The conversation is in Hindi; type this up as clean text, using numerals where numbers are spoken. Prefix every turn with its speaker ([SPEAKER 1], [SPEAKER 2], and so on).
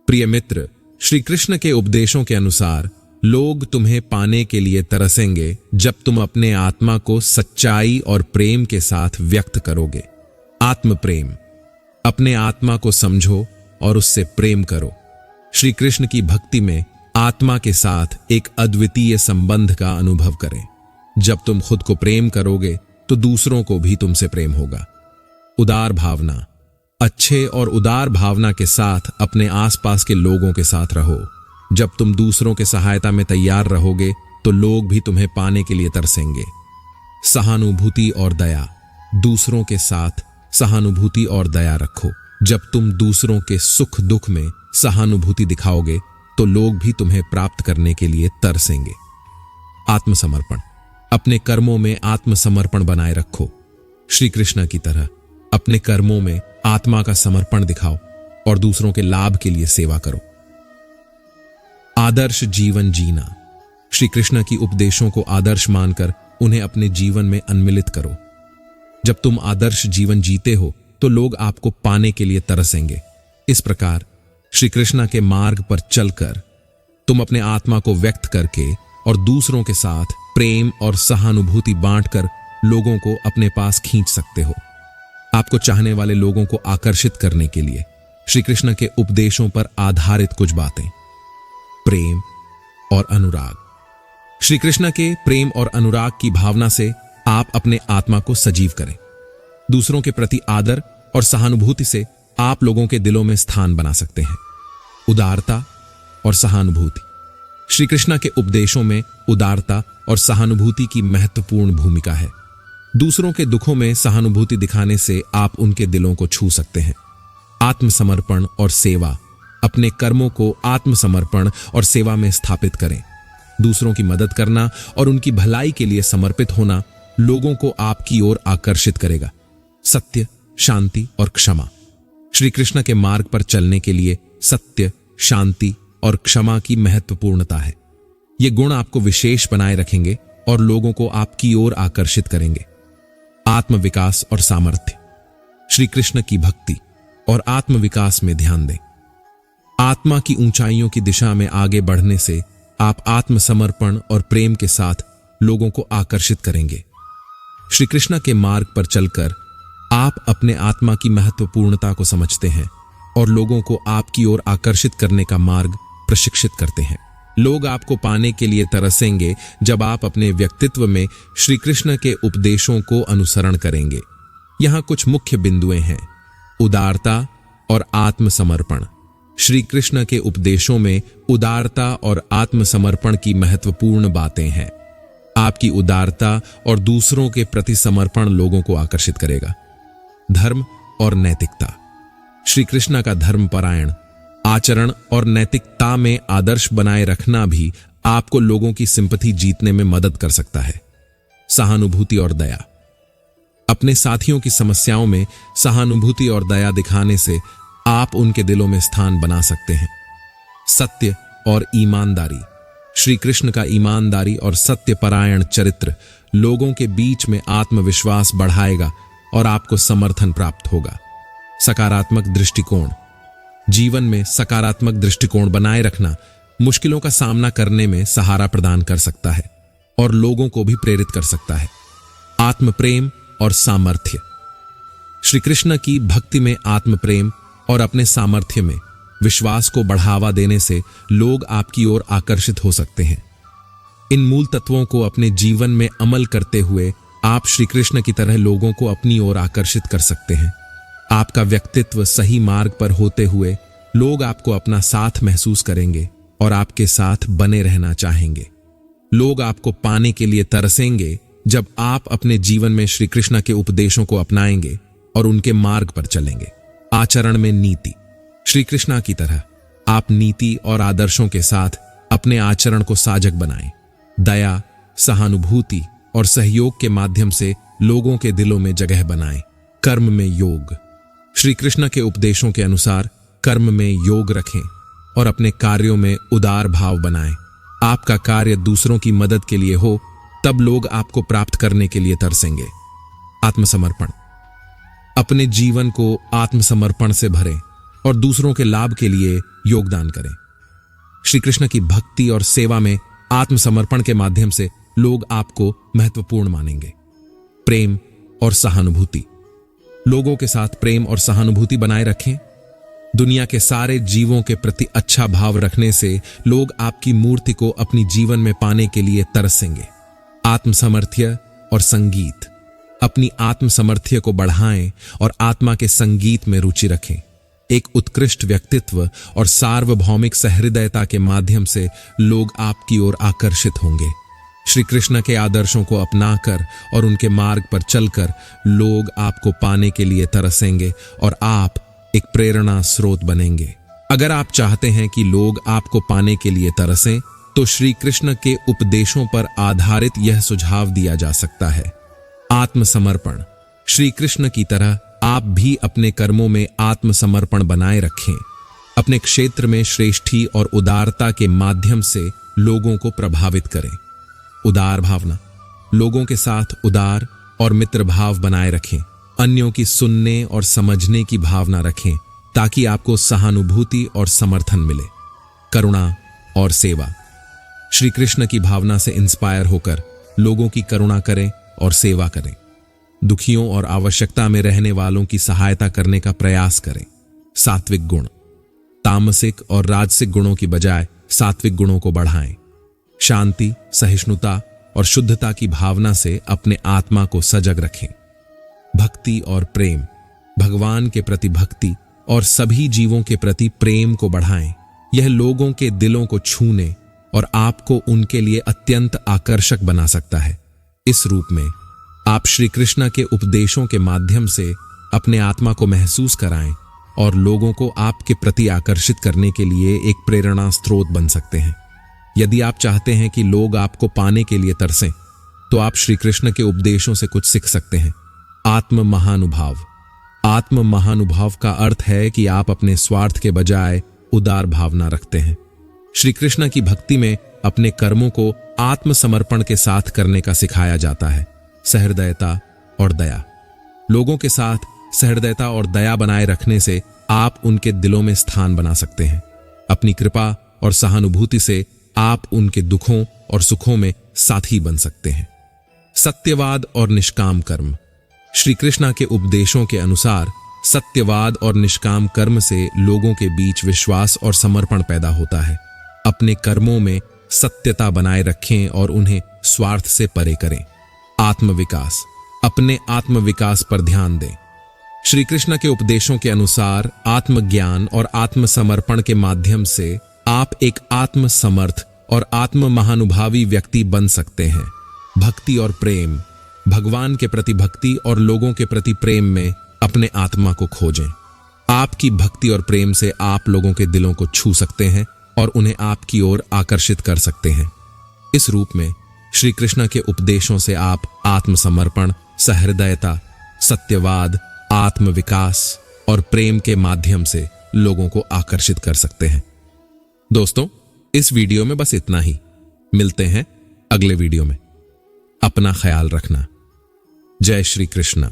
[SPEAKER 1] प्रिय मित्र, श्री कृष्ण के उपदेशों के अनुसार लोग तुम्हें पाने के लिए तरसेंगे जब तुम अपने आत्मा को सच्चाई और प्रेम के साथ व्यक्त करोगे। आत्म प्रेम। अपने आत्मा को समझो और उससे प्रेम करो। श्री कृष्ण की भक्ति में आत्मा के साथ एक अद्वितीय संबंध का अनुभव करें। जब तुम खुद को प्रेम करोगे तो दूसरों को भी तुमसे प्रेम होगा। उदार भावना। अच्छे और उदार भावना के साथ अपने आसपास के लोगों के साथ रहो। जब तुम दूसरों के सहायता में तैयार रहोगे तो लोग भी तुम्हें पाने के लिए तरसेंगे। सहानुभूति और दया। दूसरों के साथ सहानुभूति और दया रखो। जब तुम दूसरों के सुख दुख में सहानुभूति दिखाओगे तो लोग भी तुम्हें प्राप्त करने के लिए तरसेंगे। आत्मसमर्पण। अपने कर्मों में आत्मसमर्पण बनाए रखो। श्री कृष्ण की तरह अपने कर्मों में आत्मा का समर्पण दिखाओ और दूसरों के लाभ के लिए सेवा करो। आदर्श जीवन जीना। श्री कृष्ण की उपदेशों को आदर्श मानकर उन्हें अपने जीवन में अन्मिलित करो। जब तुम आदर्श जीवन जीते हो तो लोग आपको पाने के लिए तरसेंगे। इस प्रकार श्री कृष्ण के मार्ग पर चलकर तुम अपने आत्मा को व्यक्त करके और दूसरों के साथ प्रेम और सहानुभूति बांटकर लोगों को अपने पास खींच सकते हो। आपको चाहने वाले लोगों को आकर्षित करने के लिए श्री कृष्ण के उपदेशों पर आधारित कुछ बातें। प्रेम और अनुराग। श्री कृष्ण के प्रेम और अनुराग की भावना से आप अपने आत्मा को सजीव करें। दूसरों के प्रति आदर और सहानुभूति से आप लोगों के दिलों में स्थान बना सकते हैं। उदारता और सहानुभूति। श्री कृष्ण के उपदेशों में उदारता और सहानुभूति की महत्वपूर्ण भूमिका है। दूसरों के दुखों में सहानुभूति दिखाने से आप उनके दिलों को छू सकते हैं। आत्मसमर्पण और सेवा। अपने कर्मों को आत्मसमर्पण और सेवा में स्थापित करें। दूसरों की मदद करना और उनकी भलाई के लिए समर्पित होना लोगों को आपकी ओर आकर्षित करेगा। सत्य, शांति और क्षमा। श्री कृष्ण के मार्ग पर चलने के लिए सत्य, शांति और क्षमा की महत्वपूर्णता है। ये गुण आपको विशेष बनाए रखेंगे और लोगों को आपकी ओर आकर्षित करेंगे। आत्मविकास और सामर्थ्य। श्री कृष्ण की भक्ति और आत्मविकास में ध्यान दें। आत्मा की ऊंचाइयों की दिशा में आगे बढ़ने से आप आत्मसमर्पण और प्रेम के साथ लोगों को आकर्षित करेंगे। श्री कृष्ण के मार्ग पर चलकर आप अपने आत्मा की महत्वपूर्णता को समझते हैं और लोगों को आपकी ओर आकर्षित करने का मार्ग प्रशिक्षित करते हैं। लोग आपको पाने के लिए तरसेंगे जब आप अपने व्यक्तित्व में श्री कृष्ण के उपदेशों को अनुसरण करेंगे। यहां कुछ मुख्य बिंदुएं हैं। उदारता और आत्मसमर्पण। श्री कृष्ण के उपदेशों में उदारता और आत्मसमर्पण की महत्वपूर्ण बातें हैं। आपकी उदारता और दूसरों के प्रति समर्पण लोगों को आकर्षित करेगा। धर्म और नैतिकता। श्री कृष्ण का धर्मपरायण आचरण और नैतिकता में आदर्श बनाए रखना भी आपको लोगों की सिंपैथी जीतने में मदद कर सकता है। सहानुभूति और दया। अपने साथियों की समस्याओं में सहानुभूति और दया दिखाने से आप उनके दिलों में स्थान बना सकते हैं। सत्य और ईमानदारी। श्री कृष्ण का ईमानदारी और सत्यपरायण चरित्र लोगों के बीच में आत्मविश्वास बढ़ाएगा और आपको समर्थन प्राप्त होगा। सकारात्मक दृष्टिकोण। जीवन में सकारात्मक दृष्टिकोण बनाए रखना मुश्किलों का सामना करने में सहारा प्रदान कर सकता है और लोगों को भी प्रेरित कर सकता है। आत्म प्रेम और सामर्थ्य। श्री कृष्ण की भक्ति में आत्म प्रेम और अपने सामर्थ्य में विश्वास को बढ़ावा देने से लोग आपकी ओर आकर्षित हो सकते हैं। इन मूल तत्वों को अपने जीवन में अमल करते हुए आप श्री कृष्ण की तरह लोगों को अपनी ओर आकर्षित कर सकते हैं। आपका व्यक्तित्व सही मार्ग पर होते हुए लोग आपको अपना साथ महसूस करेंगे और आपके साथ बने रहना चाहेंगे। लोग आपको पाने के लिए तरसेंगे जब आप अपने जीवन में श्री कृष्ण के उपदेशों को अपनाएंगे और उनके मार्ग पर चलेंगे। आचरण में नीति। श्री कृष्ण की तरह आप नीति और आदर्शों के साथ अपने आचरण को साजक बनाएं। दया, सहानुभूति और सहयोग के माध्यम से लोगों के दिलों में जगह बनाएं। कर्म में योग। श्री कृष्ण के उपदेशों के अनुसार कर्म में योग रखें और अपने कार्यों में उदार भाव बनाएं। आपका कार्य दूसरों की मदद के लिए हो तब लोग आपको प्राप्त करने के लिए तरसेंगे। आत्मसमर्पण। अपने जीवन को आत्मसमर्पण से भरें। और दूसरों के लाभ के लिए योगदान करें। श्री कृष्ण की भक्ति और सेवा में आत्मसमर्पण के माध्यम से लोग आपको महत्वपूर्ण मानेंगे। प्रेम और सहानुभूति। लोगों के साथ प्रेम और सहानुभूति बनाए रखें। दुनिया के सारे जीवों के प्रति अच्छा भाव रखने से लोग आपकी मूर्ति को अपनी जीवन में पाने के लिए तरसेंगे। आत्मसामर्थ्य और संगीत। अपनी आत्मसामर्थ्य को बढ़ाएं और आत्मा के संगीत में रुचि रखें। एक उत्कृष्ट व्यक्तित्व और सार्वभौमिक सहृदयता के माध्यम से लोग आपकी ओर आकर्षित होंगे। श्री कृष्ण के आदर्शों को अपनाकर और उनके मार्ग पर चलकर लोग आपको पाने के लिए तरसेंगे और आप एक प्रेरणा स्रोत बनेंगे। अगर आप चाहते हैं कि लोग आपको पाने के लिए तरसें, तो श्री कृष्ण के उपदेशों पर आधारित यह सुझाव दिया जा सकता है। आत्मसमर्पण। श्री कृष्ण की तरह आप भी अपने कर्मों में आत्मसमर्पण बनाए रखें। अपने क्षेत्र में श्रेष्ठी और उदारता के माध्यम से लोगों को प्रभावित करें। उदार भावना। लोगों के साथ उदार और मित्र भाव बनाए रखें। अन्यों की सुनने और समझने की भावना रखें ताकि आपको सहानुभूति और समर्थन मिले। करुणा और सेवा। श्री कृष्ण की भावना से इंस्पायर होकर लोगों की करुणा करें और सेवा करें। दुखियों और आवश्यकता में रहने वालों की सहायता करने का प्रयास करें। सात्विक गुण। तामसिक और राजसिक गुणों की बजाय सात्विक गुणों को बढ़ाएं। शांति, सहिष्णुता और शुद्धता की भावना से अपने आत्मा को सजग रखें। भक्ति और प्रेम। भगवान के प्रति भक्ति और सभी जीवों के प्रति प्रेम को बढ़ाएं। यह लोगों के दिलों को छूने और आपको उनके लिए अत्यंत आकर्षक बना सकता है। इस रूप में आप श्री कृष्ण के उपदेशों के माध्यम से अपने आत्मा को महसूस कराएं और लोगों को आपके प्रति आकर्षित करने के लिए एक प्रेरणा स्रोत बन सकते हैं। यदि आप चाहते हैं कि लोग आपको पाने के लिए तरसें, तो आप श्री कृष्ण के उपदेशों से कुछ सीख सकते हैं। आत्म महानुभाव। आत्म महानुभाव का अर्थ है कि आप अपने स्वार्थ के बजाय उदार भावना रखते हैं। श्री कृष्ण की भक्ति में अपने कर्मों को आत्मसमर्पण के साथ करने का सिखाया जाता है। सहृदयता और दया। लोगों के साथ सहृदयता और दया बनाए रखने से आप उनके दिलों में स्थान बना सकते हैं। अपनी कृपा और सहानुभूति से आप उनके दुखों और सुखों में साथी बन सकते हैं। सत्यवाद और निष्काम कर्म। श्री कृष्ण के उपदेशों के अनुसार सत्यवाद और निष्काम कर्म से लोगों के बीच विश्वास और समर्पण पैदा होता है। अपने कर्मों में सत्यता बनाए रखें और उन्हें स्वार्थ से परे करें। आत्मविकास। अपने आत्मविकास पर ध्यान दें। श्री कृष्ण के उपदेशों के अनुसार आत्मज्ञान और आत्मसमर्पण के माध्यम से आप एक आत्मसमर्थ और आत्म महानुभावी व्यक्ति बन सकते हैं। भक्ति और प्रेम। भगवान के प्रति भक्ति और लोगों के प्रति प्रेम में अपने आत्मा को खोजें। आपकी भक्ति और प्रेम से आप लोगों के दिलों को छू सकते हैं और उन्हें आपकी ओर आकर्षित कर सकते हैं। इस रूप में श्री कृष्ण के उपदेशों से आप आत्मसमर्पण, सहृदयता, सत्यवाद, आत्मविकास और प्रेम के माध्यम से लोगों को आकर्षित कर सकते हैं। दोस्तों, इस वीडियो में बस इतना ही। मिलते हैं अगले वीडियो में। अपना ख्याल रखना। जय श्री कृष्ण।